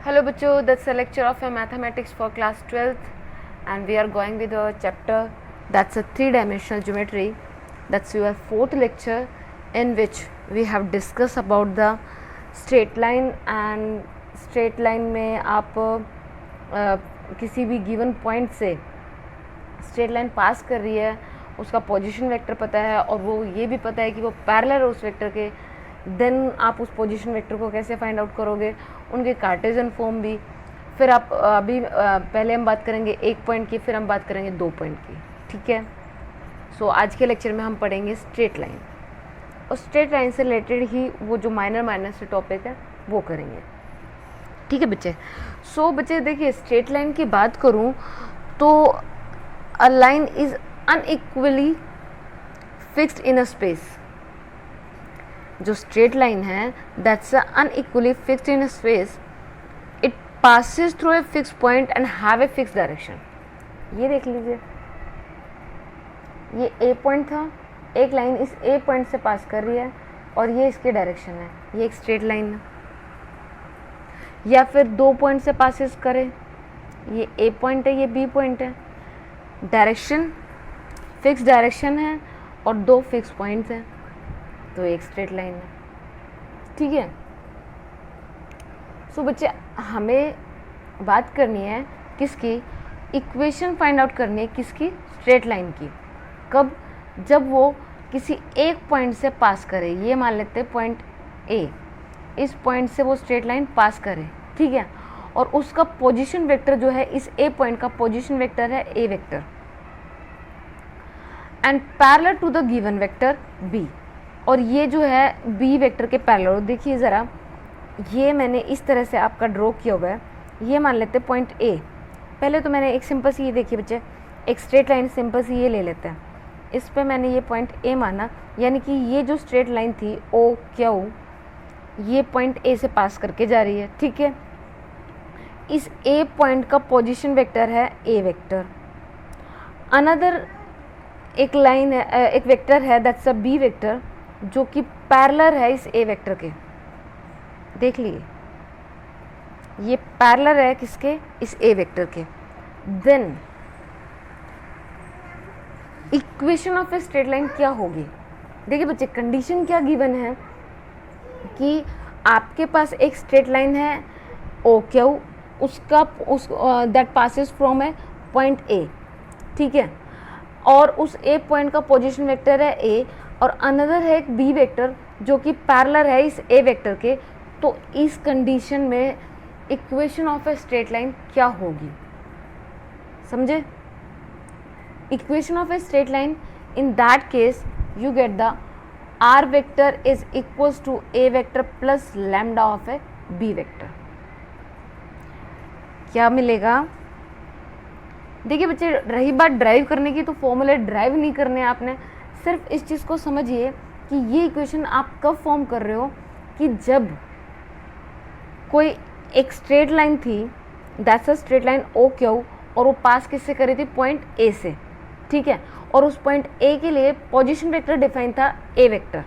Hello bachcho, that's a lecture of mathematics for class 12th and we are going with a chapter that's a three-dimensional geometry. That's your fourth lecture in which we have discussed about the straight line and straight line में आप किसी भी given point से straight line पास कर रही है, उसका position vector पता है और वो ये भी पता है कि वो पैरेलल है उस वेक्टर के, देन आप उस पोजीशन वेक्टर को कैसे फाइंड आउट करोगे, उनके कार्टेशियन फॉर्म भी। फिर आप अभी पहले हम बात करेंगे एक पॉइंट की, फिर हम बात करेंगे 2 पॉइंट की, ठीक है। सो आज के लेक्चर में हम पढ़ेंगे स्ट्रेट लाइन और स्ट्रेट लाइन से रिलेटेड ही वो जो माइनर से टॉपिक है वो करेंगे, ठीक है बच्चे। सो बच्चे देखिए, स्ट्रेट लाइन की बात करूँ तो a line is unequally fixed in a space. जो स्ट्रेट लाइन है that's unequally fixed in a space, it passes through a fix point and have a fix direction. ये देख लीजिए, ये ए पॉइंट था, एक लाइन इस ए पॉइंट से पास कर रही है और ये इसकी डायरेक्शन है, ये एक स्ट्रेट लाइन है। या फिर 2 पॉइंट से पासिस करे, ये ए पॉइंट है, ये बी पॉइंट है, डायरेक्शन फिक्स डायरेक्शन है और 2 फिक्स पॉइंट्स हैं, तो एक स्ट्रेट लाइन है, ठीक है। सो बच्चे हमें बात करनी है किसकी, इक्वेशन फाइंड आउट करनी है किसकी, स्ट्रेट लाइन की। कब, जब वो किसी एक पॉइंट से पास करे। ये मान लेते हैं पॉइंट ए, इस पॉइंट से वो स्ट्रेट लाइन पास करे, ठीक है। और उसका पोजीशन वेक्टर जो है, इस ए पॉइंट का पोजीशन वेक्टर है A vector and parallel to the given vector B. और ये जो है बी वेक्टर के पैरेलल, देखिए ज़रा, ये मैंने इस तरह से आपका ड्रॉ किया हुआ है। ये मान लेते हैं पॉइंट ए। पहले तो मैंने एक सिंपल सी, ये देखिए बच्चे, एक स्ट्रेट लाइन सिंपल सी ये ले लेते हैं। इस पे मैंने ये पॉइंट ए माना, यानी कि ये जो स्ट्रेट लाइन थी ओ क्यू, ये पॉइंट ए से पास करके जा रही है, ठीक है। इस ए पॉइंट का पोजीशन वेक्टर है ए वेक्टर। अनदर एक लाइन है, एक वेक्टर है दैट्स अ बी वेक्टर, जो कि पैरेलल है इस ए वेक्टर के। देख लिए, ये पैरेलल है किसके, इस ए वेक्टर के। Then equation of a straight line क्या होगी। देखिए बच्चे, कंडीशन क्या गिवन है कि आपके पास एक स्ट्रेट लाइन है ओ क्यू, उसका that passes from A point A, ठीक है। और उस ए पॉइंट का पोजीशन वेक्टर है ए और अनदर है एक बी वेक्टर जो कि पैरेलल है इस ए वेक्टर के। तो इस कंडीशन में equation of a straight line क्या होगी, समझे। Equation of a straight line, in that case you get the r vector is equals to A vector plus lambda of a b vector. क्या मिलेगा, देखिए बच्चे, रही बात ड्राइव करने की, तो फॉर्मूले ड्राइव नहीं करने आपने, सिर्फ इस चीज़ को समझिए कि ये इक्वेशन आप कब फॉर्म कर रहे हो, कि जब कोई एक स्ट्रेट लाइन थी, that's a straight line O Q, और वो पास किससे करी थी, पॉइंट ए से, ठीक है। और उस पॉइंट ए के लिए पोजीशन वेक्टर डिफाइन था ए वेक्टर,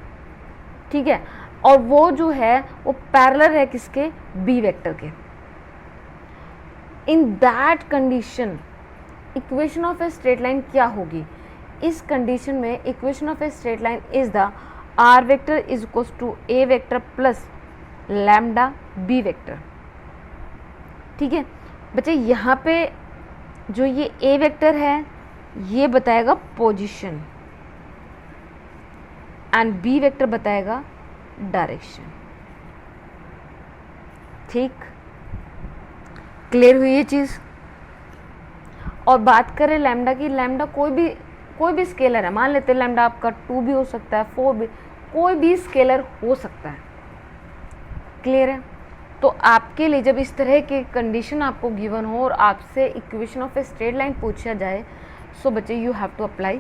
ठीक है। और वो जो है वो पैरेलल है किसके, बी वेक्टर के। In that condition equation of a straight line क्या होगी। इस कंडीशन में equation of a straight line is the r vector is equals to A vector plus lambda b vector, ठीक है बच्चे। यहाँ पे जो ये ए वेक्टर है ये बताएगा पोजीशन एंड बी वेक्टर बताएगा डायरेक्शन, ठीक। क्लियर हुई ये चीज़। और बात करें लैम्डा की, लैम्डा कोई भी स्केलर है, मान लेते हैं लैम्डा आपका 2 भी हो सकता है, 4 भी, कोई भी स्केलर हो सकता है, क्लियर है। तो आपके लिए जब इस तरह की कंडीशन आपको गिवन हो और आपसे equation of a straight line पूछा जाए, सो बच्चे you have to apply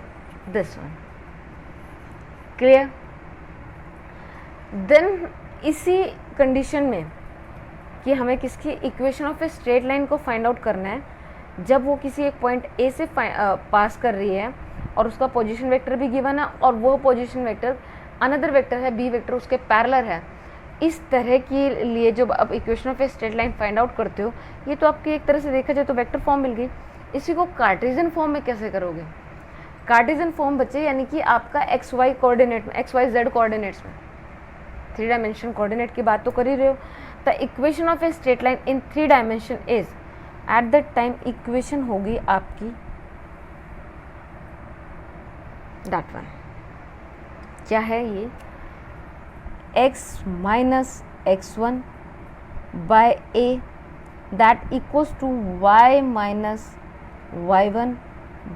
this one, clear. Then इसी कंडीशन में कि हमें किसकी equation of a straight line को फाइंड आउट करना है, जब वो किसी एक पॉइंट ए से पास कर रही है और उसका पोजीशन वेक्टर भी गिवन है और वो पोजीशन वेक्टर अनदर वेक्टर है बी वेक्टर, उसके पैरेलल है, इस तरह के लिए जो अब equation of a straight line find out करते हो, ये तो आपकी एक तरह से देखा जाए तो वेक्टर फॉर्म मिल गई। इसी को कार्टेशियन फॉर्म में कैसे करोगे? कार्टेशियन फॉर्म बच्चे यानी कि आपका एक्स वाई कोऑर्डिनेट में, एक्स वाई जेड कोऑर्डिनेट्स में, 3 डायमेंशन कोऑर्डिनेट की बात तो कर ही रहे हो। The equation of a straight line in 3 dimension is, at that time equation होगी आपकी दैट वन, क्या है ये, x minus x1 by a that equals to y minus y1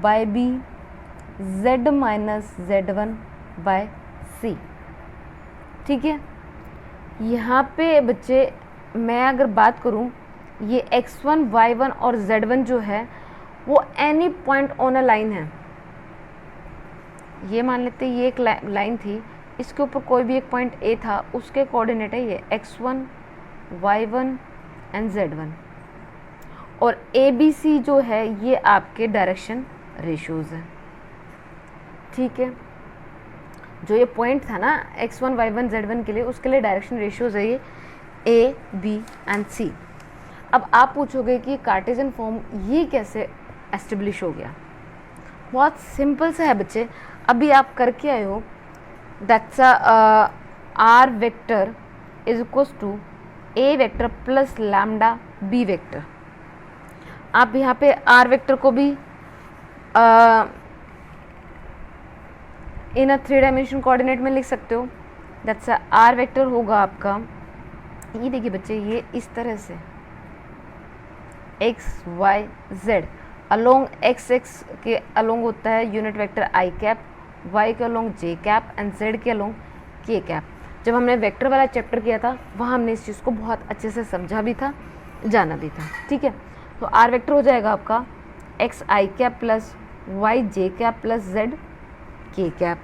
by b, z minus z1 by c। ठीक है, यहाँ पे बच्चे मैं अगर बात करूँ, ये x1 y1 और z1 जो है वो any point on a line है। ये मान लेते ये एक लाइन थी, इसके ऊपर कोई भी एक पॉइंट A था, उसके कोऑर्डिनेट है ये x1 y1 एंड z1, और ABC जो है ये आपके डायरेक्शन रेशियोज हैं। ठीक है, जो ये पॉइंट था ना x1 y1 z1 के लिए, उसके लिए डायरेक्शन रेशियोज है ये A, B एंड C। अब आप पूछोगे कि कार्टेशियन फॉर्म ये कैसे एस्टेब्लिश हो गया? बहुत सिंपल सा है बच्चे, अभी आप करके आए हो। That's r vector is equals to a vector plus lambda b vector. आप यहाँ पे r वेक्टर को भी इन 3 डायमेंशन कोऑर्डिनेट में लिख सकते हो। दैट्स r वेक्टर होगा आपका, ये देखिए बच्चे, ये इस तरह से x y z along x x के अलोंग होता है unit vector i cap, y के along j cap and z के अलोंग k कैप। जब हमने वेक्टर वाला चैप्टर किया था वहाँ हमने इस चीज़ को बहुत अच्छे से समझा भी था, जाना भी था। ठीक है, तो r वेक्टर हो जाएगा आपका x i cap plus y j cap plus z k cap.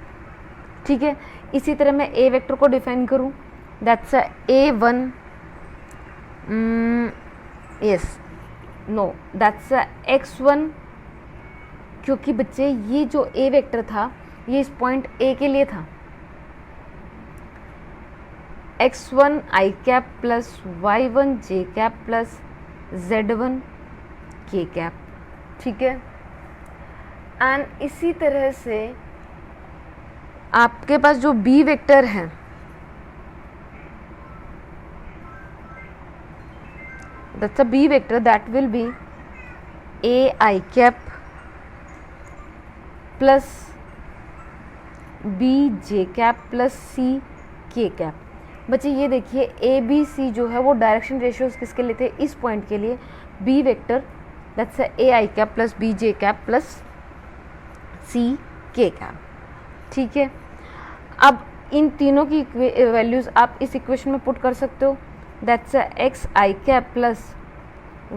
ठीक है, इसी तरह मैं a वेक्टर को डिफाइन करूँ, दैट्स a1 दैट्स x1, क्योंकि बच्चे ये जो a वेक्टर था ये इस पॉइंट A के लिए था, x1 i cap plus y1 j cap plus z1 k cap. ठीक है, एंड इसी तरह से आपके पास जो b वेक्टर है, that's a b vector that will be a i cap plus b j cap plus c k cap. बच्चे ये देखिए a b c जो है वो डायरेक्शन रेशियोज किसके लिए थे? इस पॉइंट के लिए b vector that's a i cap plus b j cap plus c k cap. ठीक है, अब इन तीनों की वैल्यूज़ आप इस इक्वेशन में पुट कर सकते हो, that's x i cap plus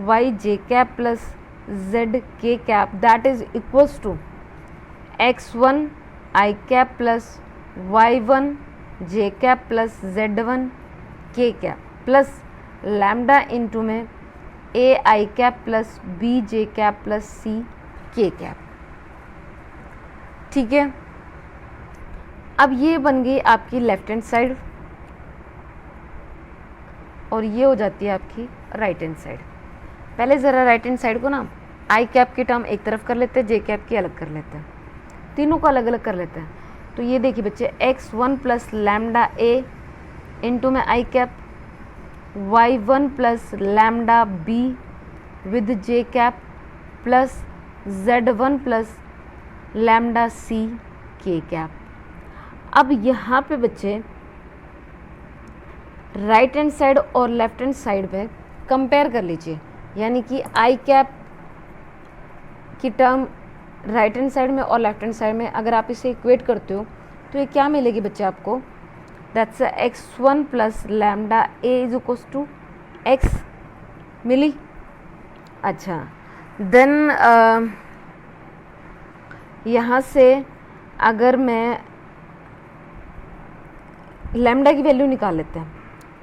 y j cap plus z k cap, that is equals to x1 i cap plus y1 j cap plus z1 k cap plus lambda into में a i cap plus b j cap plus c k cap. ठीक है, अब ये बन गई आपकी left hand side और ये हो जाती है आपकी राइट हैंड साइड। पहले ज़रा राइट हैंड साइड को ना आई कैप की टर्म एक तरफ कर लेते हैं, जे कैप की अलग कर लेते हैं, तीनों को अलग अलग कर लेते हैं। तो ये देखिए बच्चे x1 plus lambda a into में i cap, y1 plus lambda b with j cap plus z1 plus lambda c k cap. अब यहाँ पे बच्चे राइट हैंड साइड और लेफ्ट हैंड साइड पे कंपेयर कर लीजिए, यानी कि आई कैप की टर्म राइट हैंड साइड में और लेफ्ट हैंड साइड में अगर आप इसे इक्वेट करते हो तो ये क्या मिलेगी बच्चे आपको? That's x1 plus lambda a is equals to x मिली। अच्छा, देन यहाँ से अगर मैं लैम्डा की वैल्यू निकाल लेते हैं,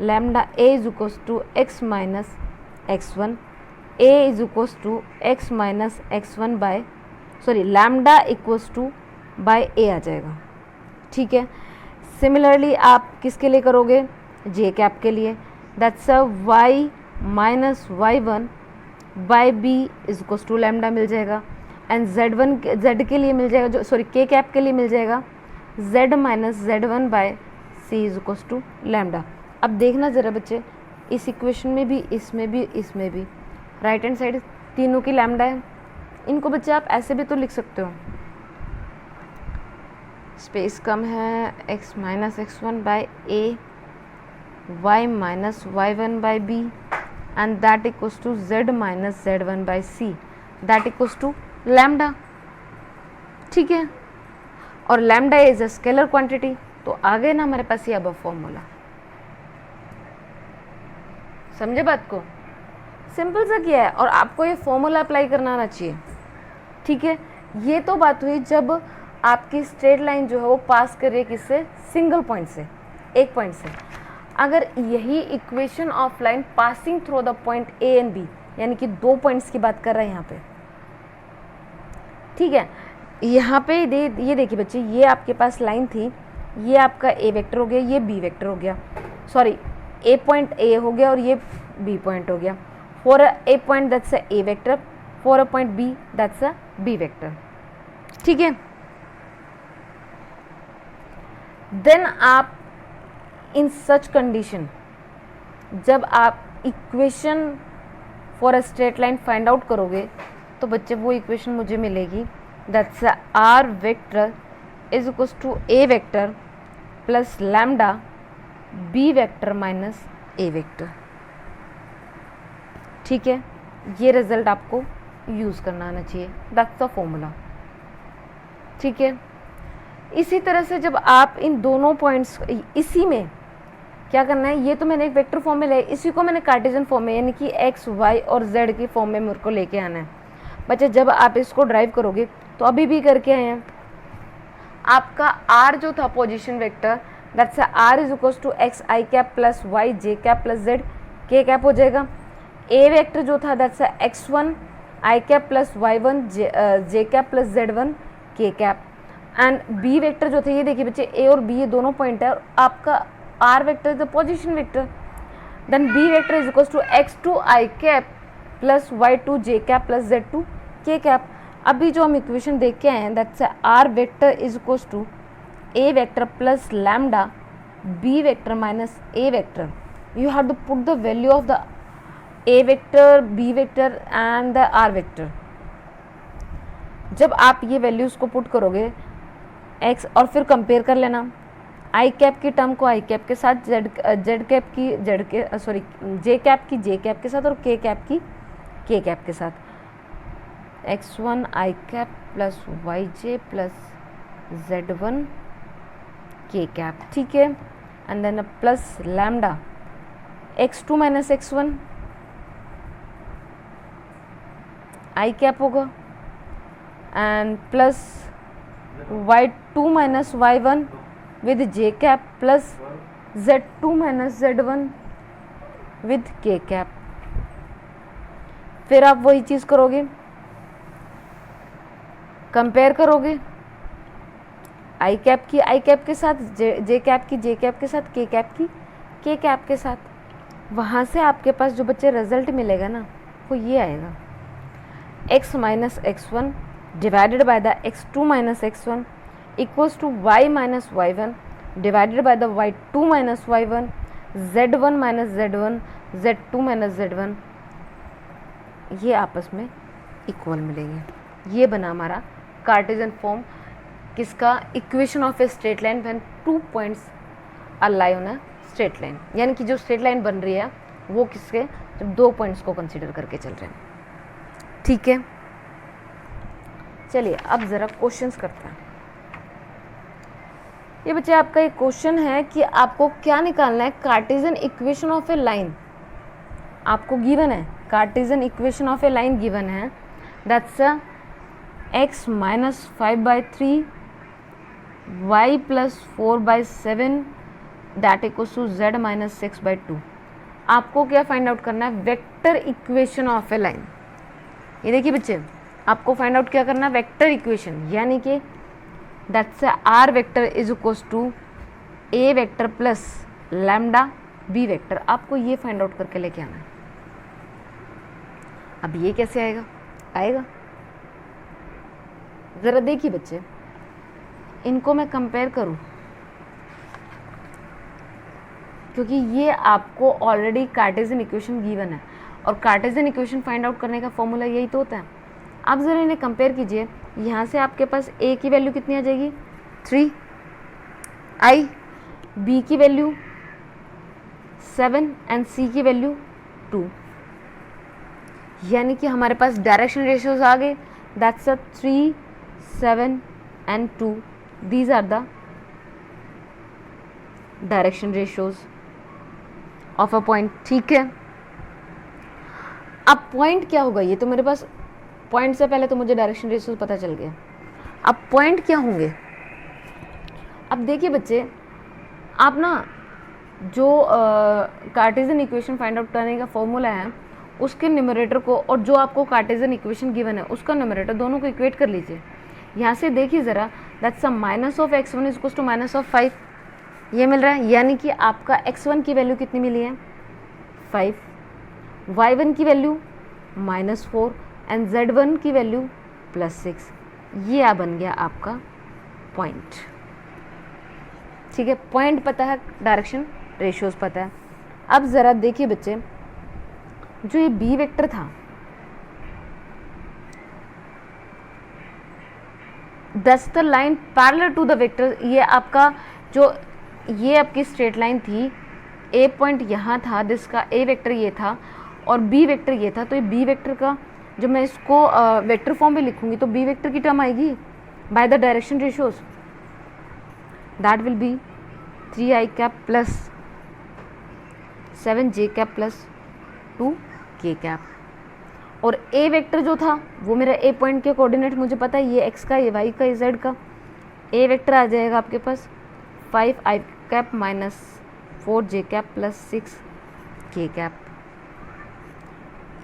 lambda a is equals to x minus x1, a is equals to x minus x1 by lambda equals to by a आ जाएगा। ठीक है, सिमिलरली आप किसके लिए करोगे? जे कैप के लिए, that's a y minus y one by b is equals to lambda मिल जाएगा, एंड जेड के लिए मिल जाएगा, जो सॉरी के कैप के लिए मिल जाएगा z minus z one by c is equals to lambda. अब देखना ज़रा बच्चे, इस इक्वेशन में भी, इसमें भी, इसमें भी राइट हैंड साइड तीनों की लैम्डा है। इनको बच्चे आप ऐसे भी तो लिख सकते हो, स्पेस कम है, x minus x one by a y minus y one by b and that equals to z minus z one by c that equals to lambda. ठीक है, और लैम्डा इज अ स्केलर क्वांटिटी, तो आ गए ना हमारे पास ये अब फॉर्मूला। समझे बात को? सिंपल सा किया है, और आपको ये फॉर्मूला अप्लाई करना आना चाहिए। ठीक है, ये तो बात हुई जब आपकी स्ट्रेट लाइन जो है वो पास कर रही है किससे, सिंगल पॉइंट से, एक पॉइंट से। अगर यही equation of line passing through the point a and b, यानी कि 2 पॉइंट्स की बात कर रहे हैं यहाँ पे। ठीक है, यहाँ पे ये देखिए बच्चे, ये आपके पास लाइन थी, ये आपका ए वेक्टर हो गया, ये बी वेक्टर हो गया, सॉरी ए पॉइंट ए हो गया और ये बी पॉइंट हो गया। For a point that's a a vector, for a point b that's a b vector. ठीक है, देन आप इन सच कंडीशन, जब आप equation for a straight line find out करोगे तो बच्चे वो इक्वेशन मुझे मिलेगी, that's r vector is equals to A vector plus lambda b vector minus a vector. ठीक है, ये रिजल्ट आपको यूज़ करना आना चाहिए, दैट्स द फॉर्मूला। ठीक है, इसी तरह से जब आप इन दोनों पॉइंट्स, इसी में क्या करना है, ये तो मैंने एक वेक्टर फॉर्म में ले, इसी को मैंने कार्टेशियन फॉर्म में यानी कि एक्स वाई और जेड की फॉर्म में मेरे को लेके आना है। बच्चे जब आप इसको ड्राइव करोगे तो अभी भी करके आए हैं, आपका आर जो था position vector, that's r is equals to x i cap plus y j cap plus z k cap हो जाएगा। ए वेक्टर जो था that's x one i cap plus y one j cap plus z one k cap, and b vector जो थे, ये देखिए बच्चे ए और बी ये दोनों पॉइंट है, और आपका r vector is the position vector, then b vector is equals to x two i cap plus y two j cap plus z two k cap. अभी जो हम इक्वेशन देख के आए हैं, that's r vector is equals to A vector plus lambda b vector minus a vector. You have to put the value of the a vector, b vector and the r vector. जब आप ये values को put करोगे x, और फिर compare कर लेना आई cap की टर्म को आई कैप के साथ, जेड कैप की जेड के सॉरी जे कैप की जे कैप के साथ, और के कैप की के कैप के साथ। X one i cap plus y j plus z one k cap. ठीक है, and then plus lambda x two minus x one i cap होगा, and plus y2 minus y1 with j cap plus z2 minus z1 with k cap. फिर आप वही चीज़ करोगे, compare करोगे आई cap की आई cap के साथ, जे कैप की जे कैप के साथ, के कैप की के कैप के साथ। वहाँ से आपके पास जो बच्चे रिजल्ट मिलेगा ना, वो ये आएगा, x minus x one divided by the x2 minus x1 equals to y minus y1 divided by the y2 minus y1 z1 minus z1 z2 minus z1, ये आपस में इक्वल मिलेंगे। ये बना हमारा कार्टेशियन फॉर्म किसका, equation of a straight line when 2 points are lie on a straight line, यानी कि जो स्ट्रेट लाइन बन रही है वो किसके, जब 2 पॉइंट्स को कंसीडर करके चल रहे हैं। ठीक है, चलिए अब ज़रा क्वेश्चंस करते हैं। ये बच्चे आपका एक क्वेश्चन है कि आपको क्या निकालना है, Cartesian equation of a line आपको गिवन है, Cartesian equation of a line given है, that's x minus 5/3 y plus 4/7 that equals to z minus 6/2। आपको क्या फाइंड आउट करना है, vector equation of a line. ये देखिए बच्चे, आपको फाइंड आउट क्या करना है, वेक्टर इक्वेशन, यानी कि that's r vector is equals to A vector plus lambda b vector, आपको ये फाइंड आउट करके लेके आना है। अब ये कैसे आएगा? आएगा, ज़रा देखिए बच्चे, इनको मैं कंपेयर करूं, क्योंकि ये आपको ऑलरेडी कार्टेशियन इक्वेशन गिवन है और कार्टेशियन इक्वेशन फाइंड आउट करने का फॉर्मूला यही तो होता है। आप ज़रा इन्हें कंपेयर कीजिए। यहाँ से आपके पास a की वैल्यू कितनी आ जाएगी? 3i, b की वैल्यू 7 एंड c की वैल्यू 2, यानी कि हमारे पास डायरेक्शन रेशियोज आ गए। That's a 3, 7 and 2, these are the direction ratios of a point. ठीक है, अब पॉइंट क्या होगा? ये तो मेरे पास पॉइंट से पहले तो मुझे डायरेक्शन रेशियोज पता चल गया। अब पॉइंट क्या होंगे? अब देखिए बच्चे, आप ना जो कार्टेशियन इक्वेशन फाइंड आउट करने का फॉर्मूला है उसके न्यूमरेटर को और जो आपको कार्टेशियन इक्वेशन गिवन है उसका न्यूमरेटर, दोनों को इक्वेट कर लीजिए। यहाँ से देखिए ज़रा, that's a minus of x1 is equals to minus of 5, ये मिल रहा है, यानी कि आपका x1 की वैल्यू कितनी मिली है? 5, y1 की वैल्यू -4 एंड z1 की वैल्यू +6। ये आ बन गया आपका पॉइंट। ठीक है, पॉइंट पता है, डायरेक्शन रेशियोज पता है। अब ज़रा देखिए बच्चे, जो ये बी वेक्टर था, that's the line parallel to the vector. ये आपका जो ये आपकी स्ट्रेट लाइन थी, ए पॉइंट यहाँ था, जिसका ए वेक्टर ये था और बी वेक्टर ये था। तो ये बी वेक्टर का जब मैं इसको वेक्टर फॉर्म में लिखूंगी तो बी वेक्टर की टर्म आएगी by the direction ratios, that will be 3i cap plus 7j cap plus 2k cap. और ए वेक्टर जो था वो मेरा ए पॉइंट के कोऑर्डिनेट मुझे पता है, ये x का, ये y का, ये z का। ए वेक्टर आ जाएगा आपके पास 5i cap minus 4j cap plus 6k cap.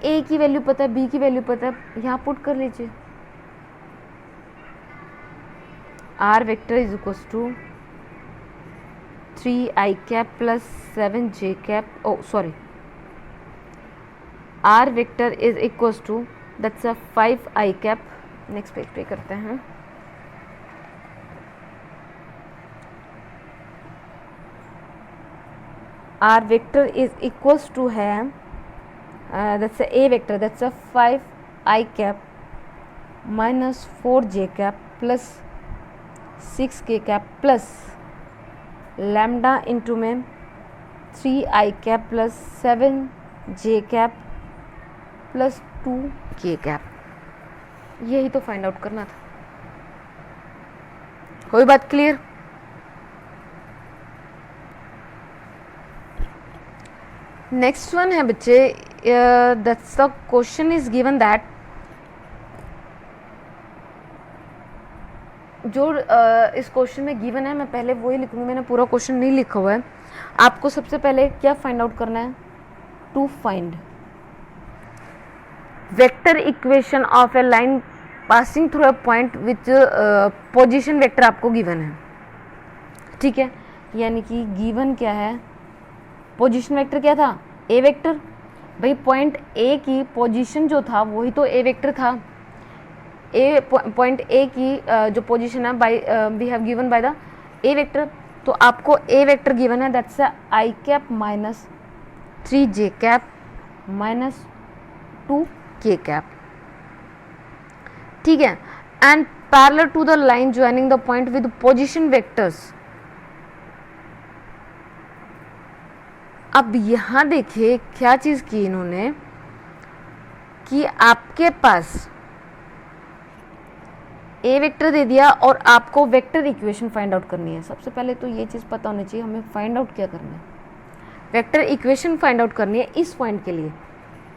A की वैल्यू पता है, बी की वैल्यू पता है, यहाँ पुट कर लीजिए। R vector is equals to 3i cap plus 7j cap, oh sorry, r vector is equals to that's a 5i cap. Next page पे करते हैं। R vector is equals to है that's a vector, that's a 5i cap minus 4j cap plus 6k cap plus lambda into में 3i cap plus 7j cap plus 2k cap। यही तो find out करना था। कोई बात clear? Next one है बच्चे, that's the question is given that, जो इस क्वेश्चन में गिवन है, मैं पहले वही लिखूंगी, मैंने पूरा क्वेश्चन नहीं लिखा हुआ है। आपको सबसे पहले क्या फाइंड आउट करना है? To find vector equation of a line passing through a point which position vector आपको गिवन है। ठीक है, यानी कि गिवन क्या है? पोजीशन वेक्टर क्या था? A vector. भाई पॉइंट ए की पोजीशन जो था वही तो ए वेक्टर था। ए पॉइंट ए की जो पोजीशन है by we have given by the a vector. तो आपको ए वेक्टर गिवन है, that's i cap minus 3j cap minus 2k cap. ठीक है, and parallel to the line joining the point with position vectors. अब यहाँ देखिए क्या चीज़ की इन्होंने, कि आपके पास ए वेक्टर दे दिया और आपको वेक्टर इक्वेशन फाइंड आउट करनी है। सबसे पहले तो ये चीज़ पता होनी चाहिए हमें फाइंड आउट क्या करना है। वेक्टर इक्वेशन फाइंड आउट करनी है इस पॉइंट के लिए,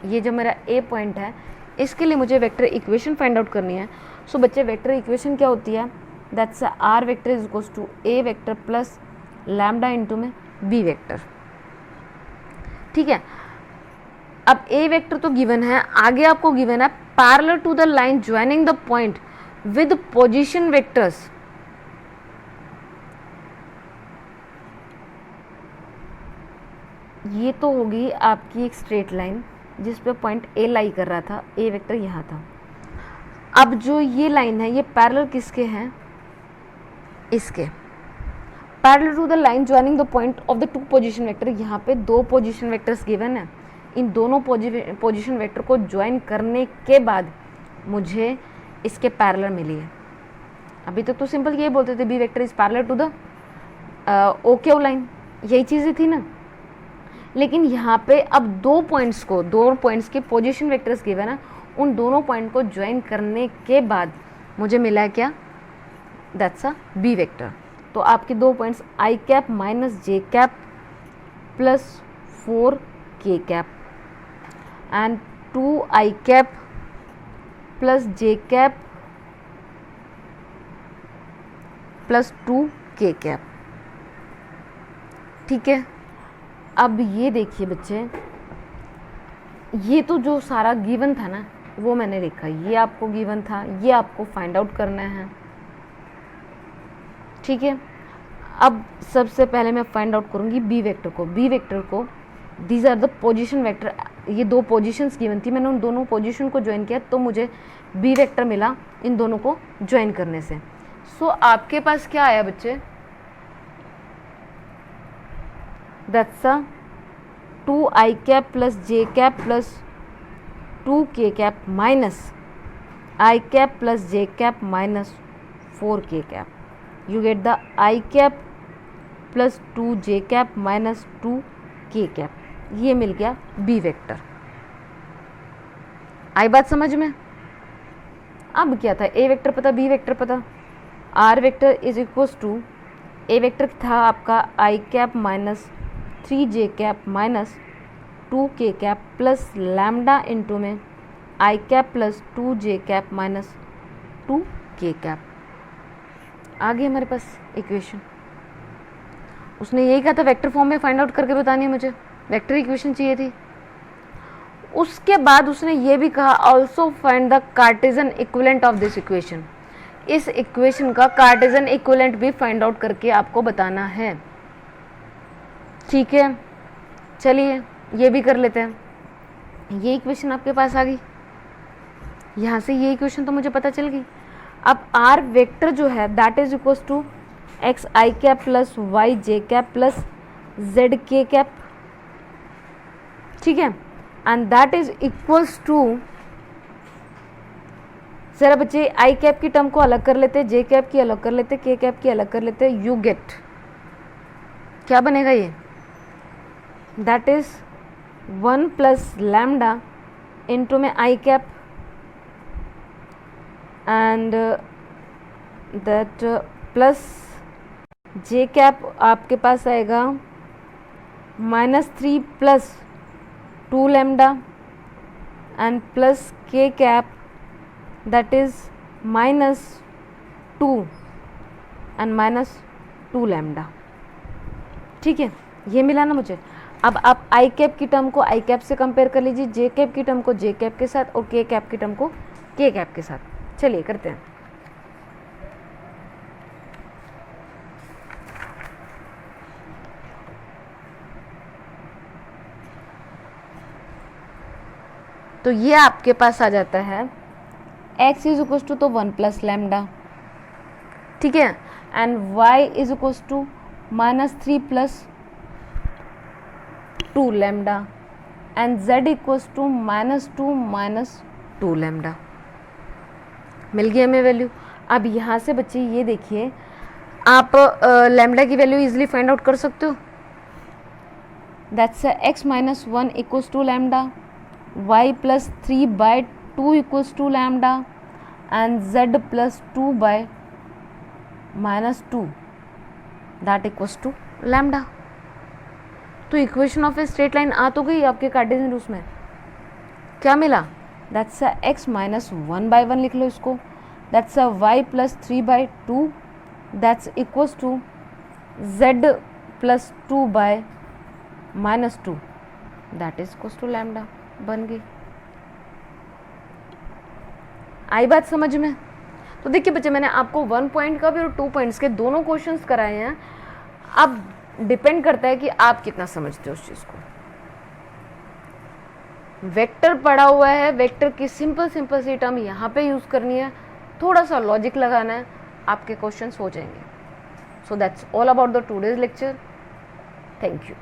ये जो मेरा ए पॉइंट है इसके लिए मुझे वेक्टर इक्वेशन फाइंड आउट करनी है। सो बच्चे वेक्टर इक्वेशन क्या होती है? That's r vector is equals to A vector plus lambda into में बी वेक्टर। ठीक है, अब ए वेक्टर तो गिवन है, आगे आपको गिवन है parallel to the line joining the point with position vectors. ये तो होगी आपकी एक स्ट्रेट लाइन जिस पे पॉइंट ए लाई कर रहा था, ए वेक्टर यहाँ था। अब जो ये लाइन है ये पैरेलल किसके हैं, इसके parallel to the line joining the point of the two position vector. यहाँ पे दो पोजीशन वेक्टर्स गिवन है, इन दोनों पोजीशन वेक्टर को ज्वाइन करने के बाद मुझे इसके पैरेलल मिली है। अभी तक तो सिंपल ये बोलते थे b vector is parallel to the o q line, यही चीज़ें थी ना। लेकिन यहाँ पे अब दो पॉइंट्स के पोजीशन वेक्टर्स गिवन है, उन दोनों पॉइंट को ज्वाइन करने के बाद मुझे मिला है क्या, दैट्स अ बी वेक्टर। तो आपके दो points I cap minus J cap plus 4k cap and 2 I cap plus j cap plus 2k cap. ठीक है, अब ये देखिए बच्चे, ये तो जो सारा गिवन था ना वो मैंने लिखा, ये आपको गिवन था, ये आपको फाइंड आउट करना है। ठीक है, अब सबसे पहले मैं फाइंड आउट करूंगी बी वेक्टर को। These are the position vector, ये दो पोजीशंस गिवन थी, मैंने उन दोनों पोजीशन को ज्वाइन किया तो मुझे बी वेक्टर मिला इन दोनों को ज्वाइन करने से। सो आपके पास क्या आया बच्चे, that's a 2i cap plus j cap plus 2k cap minus i cap plus j cap minus 4k cap. You get the i cap plus 2j cap minus 2k cap. ये मिल गया B vector. आई बात समझ में? अब क्या था, A vector पता, B vector पता। R vector is equals to, A vector था आपका i cap minus 3j cap minus 2k cap plus lambda into में i cap plus 2j cap minus 2k cap. आ गई हमारे पास इक्वेशन। उसने यही कहा था वेक्टर फॉर्म में फाइंड आउट करके बतानी है, मुझे वेक्टर इक्वेशन चाहिए थी। उसके बाद उसने ये भी कहा also find the Cartesian equivalent of this equation. इस इक्वेशन का कार्टेशियन इक्विवेलेंट भी फाइंड आउट करके आपको बताना है। ठीक है, चलिए ये भी कर लेते हैं। ये इक्वेशन आपके पास आ गई, यहाँ से ये इक्वेशन तो मुझे पता चल गई। अब आर वेक्टर जो है that is equals to x i cap plus y j cap plus z k cap. ठीक है, and that is equals to, जरा बच्चे आई कैप की टर्म को अलग कर लेते, जे कैप की अलग कर लेते, के कैप की अलग कर लेते, यू गेट क्या बनेगा ये, that is 1 plus lambda into में i cap and that plus j cap आपके पास आएगा -3 plus 2 lambda and plus k cap that is -2 and -2 lambda. ठीक है, ये मिला ना मुझे। अब आप आई कैप की टर्म को आई कैप से कंपेयर कर लीजिए, जे कैप की टर्म को जे कैप के साथ और के कैप की टर्म को के कैप के साथ। चलिए करते हैं। तो ये आपके पास आ जाता है x इज इक्वल टू तो 1 प्लस लैम्डा, ठीक है, and y is equal to -3 plus 2 lambda and z equals to -2 lambda. मिल गई हमें वैल्यू। अब यहाँ से बच्चे ये देखिए, आप लैम्डा की वैल्यू इजीली फाइंड आउट कर सकते हो। That's x - 1 equals to lambda, y plus 3/2 equals to lambda and z plus 2/-2 that equals to lambda. तो equation of a straight line आ तो गई आपके कार्टेशियन रूल्स में। क्या मिला, दैट्स अ x - 1/1 लिख लो इसको, that's a y plus 3/2 that's equals to z plus 2/-2 that is equals to lambda. बन गई। आई बात समझ में? तो देखिए बच्चे, मैंने आपको 1 पॉइंट का भी और 2 पॉइंट्स के दोनों क्वेश्चंस कराए हैं। अब डिपेंड करता है कि आप कितना समझते हो उस चीज़ को। वेक्टर पढ़ा हुआ है, वेक्टर की सिंपल सिंपल सी टर्म यहाँ पे यूज़ करनी है, थोड़ा सा लॉजिक लगाना है, आपके क्वेश्चंस हो जाएंगे. So that's all about the today's lecture. Thank you.